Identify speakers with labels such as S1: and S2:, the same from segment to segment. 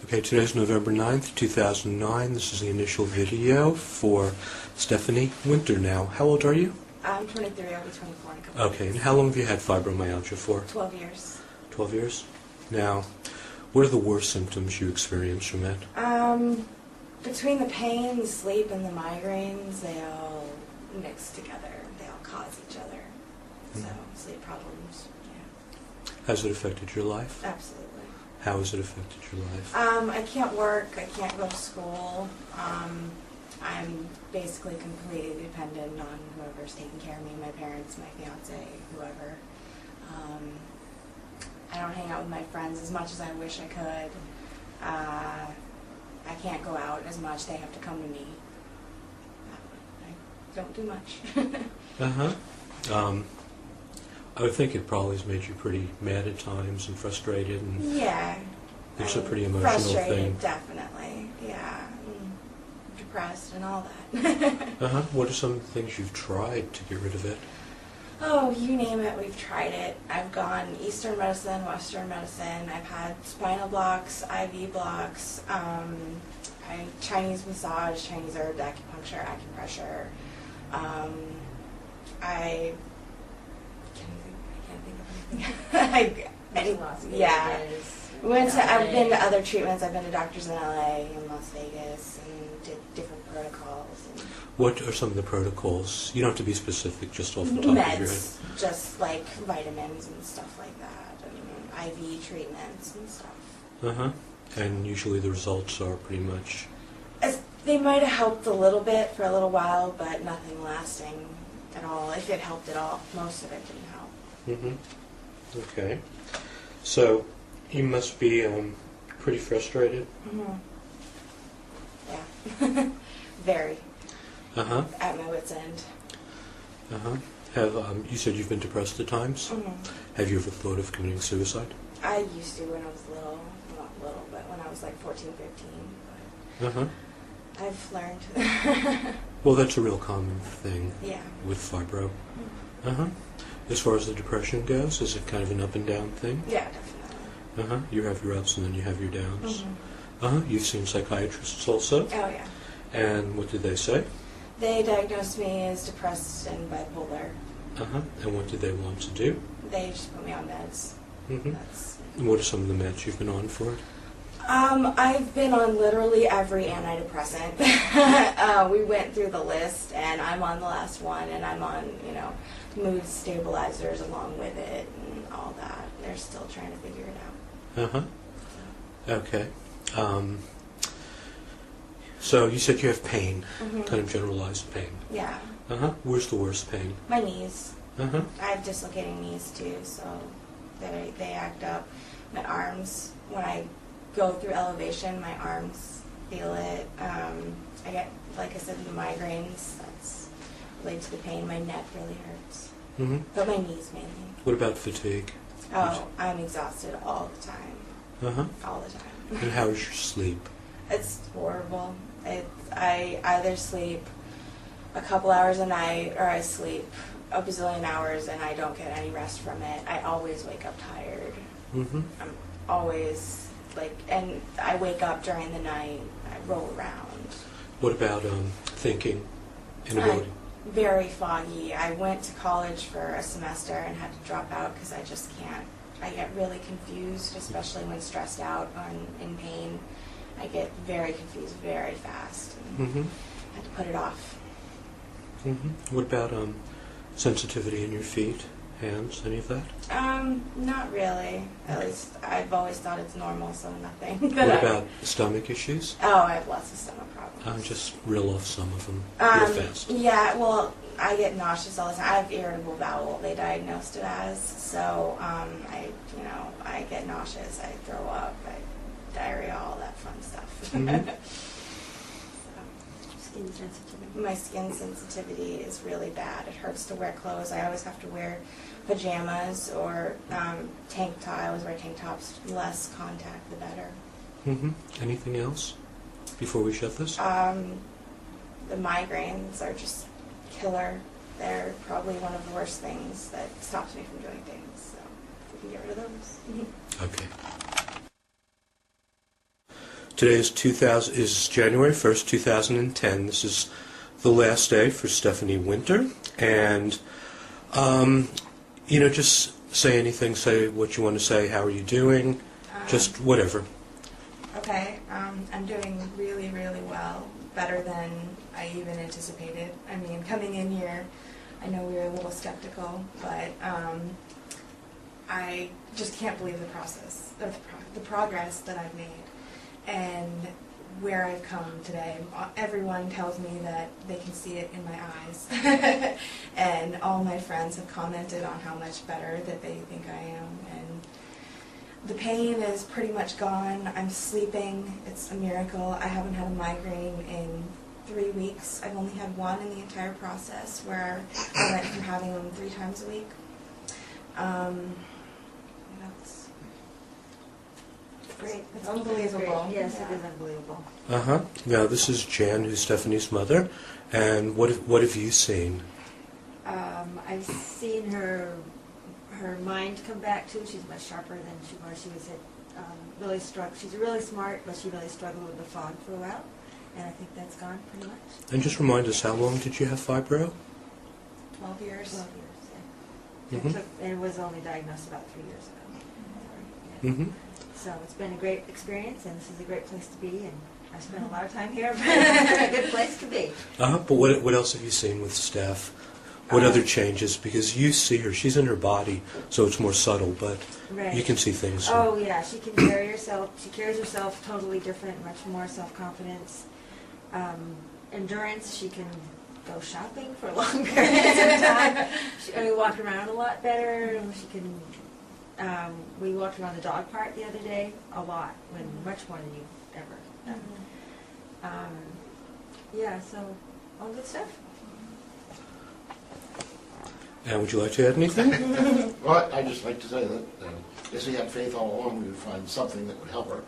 S1: Okay, today's November 9th, 2009. This is the initial video for Stephanie Winter now. How old are you?
S2: I'm 23, I'll be 24 in a couple
S1: Okay, and how long have you had fibromyalgia for?
S2: 12 years.
S1: 12 years? Now, what are the worst symptoms you experience from it?
S2: Between the pain, the sleep, and the migraines, they all mix together. They all cause each other. So, sleep problems, yeah.
S1: Has it affected your life?
S2: Absolutely.
S1: How has it affected your life?
S2: I can't work, I can't go to school. I'm basically completely dependent on whoever's taking care of me, my parents, my fiance, whoever. I don't hang out with my friends as much as I wish I could. I can't go out as much, they have to come to me. I don't do much.
S1: I would think it probably has made you pretty mad at times and frustrated. And
S2: yeah.
S1: It's a pretty emotional
S2: frustrated,
S1: thing.
S2: Definitely, yeah. Depressed and all that.
S1: What are some of the things you've tried to get rid of it?
S2: Oh, you name it, we've tried it. I've gone Eastern medicine, Western medicine. I've had spinal blocks, IV blocks, Chinese massage, Chinese herbs, acupuncture, acupressure. I can't think of anything. Yeah. I've been to other treatments. I've been to doctors in LA and Las Vegas and did different protocols. And
S1: What are some of the protocols? You don't have to be specific, just off the top of your head.
S2: meds, just like vitamins and stuff like that, and IV treatments and stuff.
S1: And usually the results are pretty much...
S2: They might have helped a little bit for a little while, but nothing lasting at all. If it helped at all, most of it didn't help.
S1: Okay. So, you must be pretty frustrated?
S2: Yeah. Very. At my wit's end.
S1: Have you said you've been depressed at times? Have you ever thought of committing suicide?
S2: I used to when I was little. Not little, but when I was like 14, 15. But I've learned.
S1: Well, that's a real common thing with fibro. As far as the depression goes, is it kind of an up and down thing?
S2: Yeah, definitely.
S1: You have your ups and then you have your downs. You've seen psychiatrists also?
S2: Oh, yeah.
S1: And what did they say?
S2: They diagnosed me as depressed and bipolar.
S1: And what did they want to do?
S2: They just put me on meds.
S1: And what are some of the meds you've been on for it?
S2: I've been on literally every antidepressant. We went through the list, and I'm on the last one, and I'm on, mood stabilizers along with it and all that. They're still trying to figure it out.
S1: Okay. So you said you have pain, kind of generalized pain.
S2: Yeah.
S1: Where's the worst pain?
S2: My knees. I have dislocating knees too, so they act up. My arms, when I go through elevation, my arms feel it. I get, like I said, the migraines. That's related to the pain. My neck really hurts. But my knees mainly.
S1: What about fatigue?
S2: Oh, I'm exhausted all the time. All the time.
S1: And how is your sleep?
S2: It's horrible. I either sleep a couple hours a night or I sleep a bazillion hours and I don't get any rest from it. I always wake up tired. I'm always and I wake up during the night. I roll around.
S1: What about thinking, inability?
S2: Very foggy. I went to college for a semester and had to drop out because I just can't. I get really confused, especially when stressed out or in pain. I get very confused very fast. And had to put it off.
S1: What about sensitivity in your feet, hands, any of that?
S2: Not really. At least I've always thought it's normal, so nothing.
S1: What about stomach issues?
S2: Oh, I have lots of stomach problems.
S1: Just reel off some of them real fast.
S2: Yeah, well, I get nauseous all the time. I have irritable bowel. They diagnosed it as. So I get nauseous. I throw up. Diarrhea, all that fun stuff.
S3: Skin sensitivity.
S2: My skin sensitivity is really bad. It hurts to wear clothes. I always have to wear pajamas or tank top. I always wear tank tops. The less contact, the better.
S1: Anything else before we shut this?
S2: The migraines are just killer. They're probably one of the worst things that stops me from doing things. So we can get rid of those.
S1: Okay. Today is January 1st, 2010. This is the last day for Stephanie Winter. And, just say anything. Say what you want to say. How are you doing? Just whatever.
S2: Okay. I'm doing really, really well. Better than I even anticipated. I mean, coming in here, I know we were a little skeptical, but I just can't believe the process, or the progress that I've made, and where I've come today. Everyone tells me that they can see it in my eyes, and all my friends have commented on how much better that they think I am, and the pain is pretty much gone. I'm sleeping. It's a miracle. I haven't had a migraine in 3 weeks. I've only had one in the entire process, where I went from having them 3 times a week. What else?
S3: Great.
S2: It's unbelievable.
S3: Great. Yes, it is unbelievable.
S1: Now, this is Jan, who's Stephanie's mother. And what have you seen?
S3: I've seen her mind come back too. She's much sharper than she was. She was really She's really smart, but she really struggled with the fog for a while. And I think that's gone pretty much.
S1: And just remind us, how long did you have fibro?
S2: 12 years.
S3: 12 years, yeah. And it was only diagnosed about 3 years ago. Yeah. So it's been a great experience, and this is a great place to be, and I spent a lot of time here, but it's a good place to be.
S1: But what else have you seen with Steph? What other changes? Because you see her, she's in her body, so it's more subtle, but
S3: right.
S1: You can see things.
S3: Oh yeah, she can carry herself. She carries herself totally different, much more self-confidence. Endurance, she can go shopping for long periods of time. We walk around a lot better. She can. We walked around the dog park the other day a lot, much more than you've ever done. Yeah, so all good stuff.
S1: And would you like to add anything?
S4: Well, I'd just like to say that if we had faith all along, we would find something that would help her.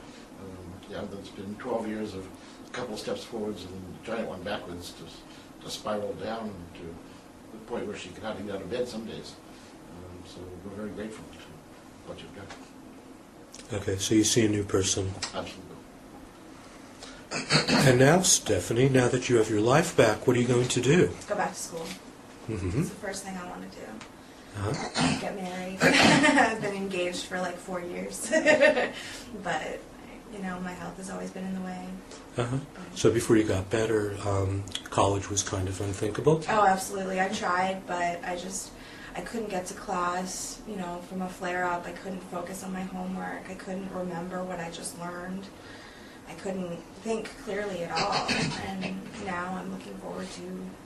S4: There's been 12 years of a couple steps forwards and a giant one backwards to spiral down to the point where she could hardly get out of bed some days. So we're very grateful to what you've done.
S1: Okay, so you see a new person.
S4: Absolutely.
S1: And now, Stephanie, now that you have your life back, what are you going to do?
S2: Go back to school. It's the first thing I want to do. Get married. I've been engaged for like 4 years. But, my health has always been in the way.
S1: So before you got better, college was kind of unthinkable?
S2: Oh, absolutely. I tried, but I couldn't get to class, from a flare-up. I couldn't focus on my homework. I couldn't remember what I just learned. I couldn't think clearly at all, and now I'm looking forward to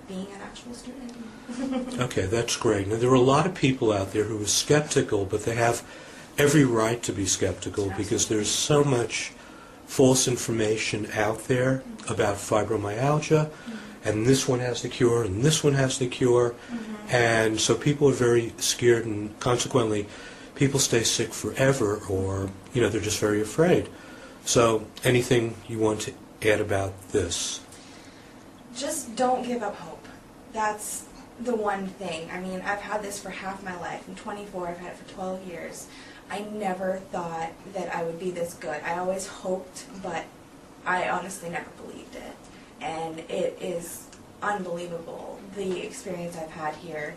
S2: being an actual student.
S1: Okay, that's great. Now, there are a lot of people out there who are skeptical, but they have every right to be skeptical because there's so much false information out there about fibromyalgia, and this one has the cure, and this one has the cure, and so people are very scared, and consequently, people stay sick forever, or, they're just very afraid. So, anything you want to add about this?
S2: Just don't give up hope. That's the one thing. I mean, I've had this for half my life. I'm 24. I've had it for 12 years. I never thought that I would be this good. I always hoped, but I honestly never believed it. And it is unbelievable, the experience I've had here.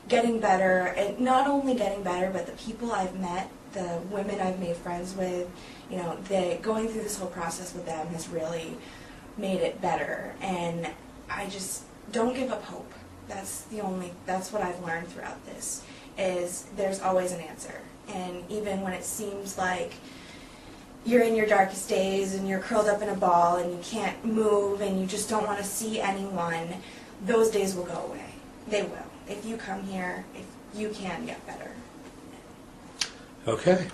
S2: Getting better, and not only getting better, but the people I've met, the women I've made friends with, going through this whole process with them has really made it better. And I just don't give up hope. That's what I've learned throughout this, is there's always an answer. And even when it seems like you're in your darkest days and you're curled up in a ball and you can't move and you just don't want to see anyone, those days will go away. They will. If you come here, if you can get better.
S1: Okay.